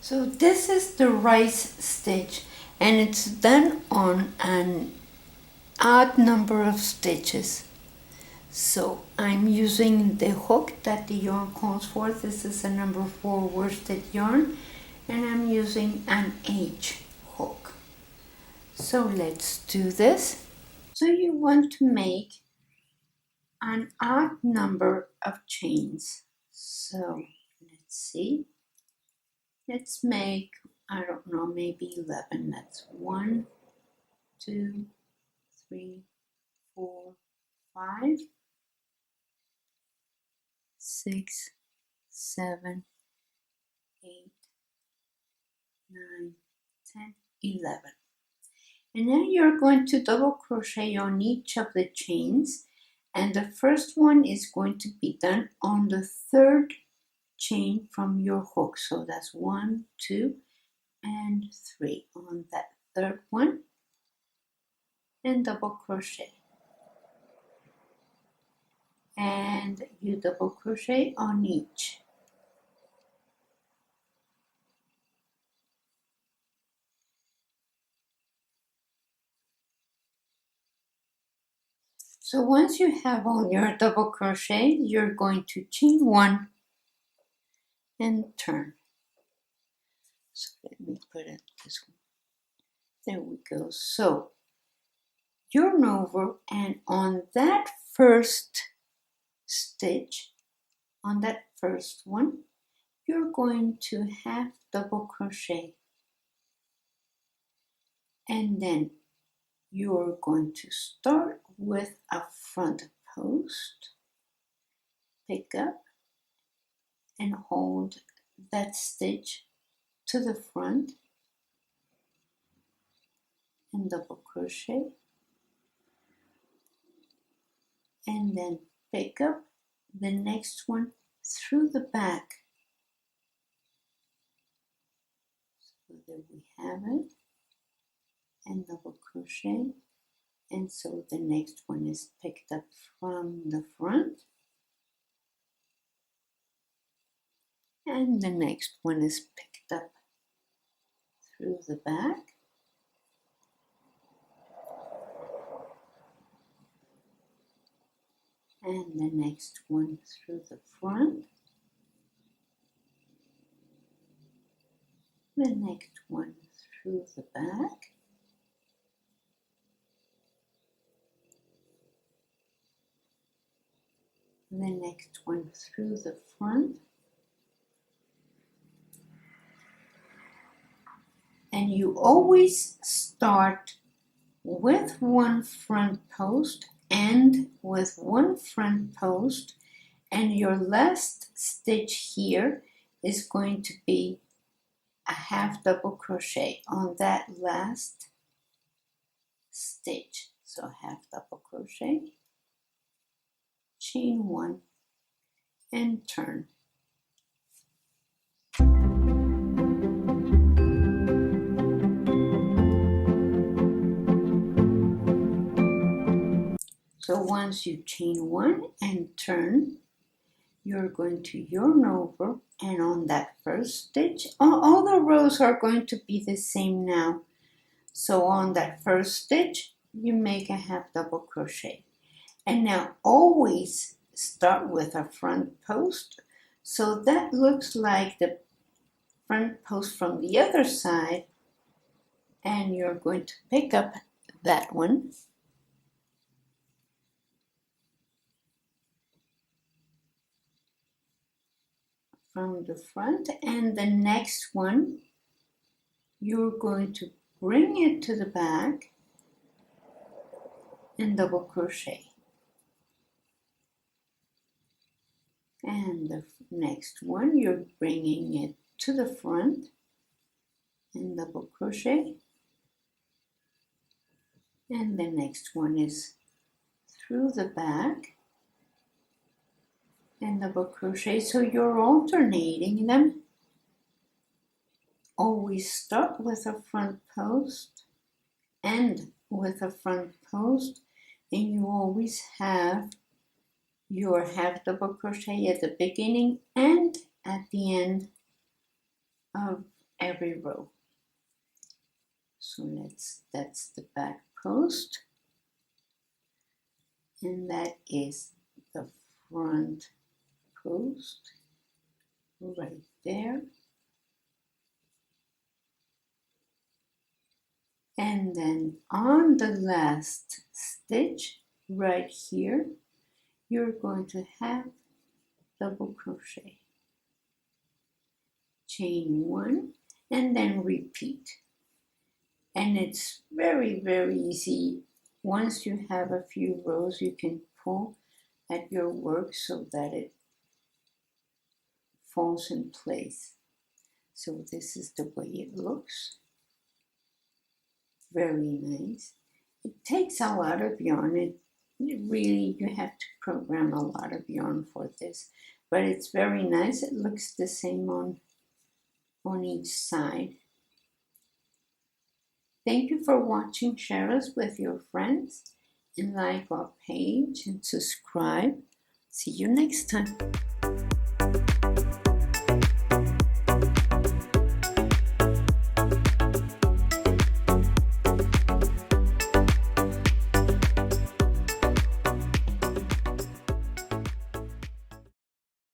So this is the rice stitch, and it's done on an odd number of stitches. So I'm using the hook that the yarn calls for. This is a number 4 worsted yarn, and I'm using an H hook. So let's do this. So you want to make an odd number of chains. So let's see. Let's make, I don't know, maybe 11. That's 1, 2, 3, 4, 5, 6, 7, 8, 9, 10, 11. And then you're going to double crochet on each of the chains, and the first one is going to be done on the third chain from your hook. So that's 1, 2, and 3 on that third one, and double crochet. And you double crochet on each. So once you have all your double crochet, you're going to chain 1 and turn. So let me put it this way. There we go. So yarn over, and on that first stitch, on that first one, you're going to half double crochet, and then you're going to start with a front post, pick up and hold that stitch to the front and double crochet, and then pick up the next one through the back. So there we have it, and double crochet, and so the next one is picked up from the front, and the next one is picked up through the back, and the next one through the front, the next one through the back, the next one through the front, and you always start with one front post and with one front post, and your last stitch here is going to be a half double crochet on that last stitch. So half double crochet, chain 1 and turn. So once you chain 1 and turn, you're going to yarn over, and on that first stitch, all the rows are going to be the same now. So on that first stitch, you make a half double crochet. And now always start with a front post. So that looks like the front post from the other side, and you're going to pick up that one. From the front, and the next one you're going to bring it to the back and double crochet, and the next one you're bringing it to the front and double crochet, and the next one is through the back and double crochet. So you're alternating them. Always start with a front post, end with a front post, and you always have your half double crochet at the beginning and at the end of every row. So that's the back post, and that is the front post right there. And then on the last stitch right here, you're going to have double crochet, chain one, and then repeat. And it's very, very easy. Once you have a few rows, you can pull at your work so that it falls in place. So this is the way it looks. Very nice. It takes a lot of yarn. It really, you have to program a lot of yarn for this, but it's very nice. It looks the same on each side. Thank you for watching. Share us with your friends and like our page and subscribe. See you next time.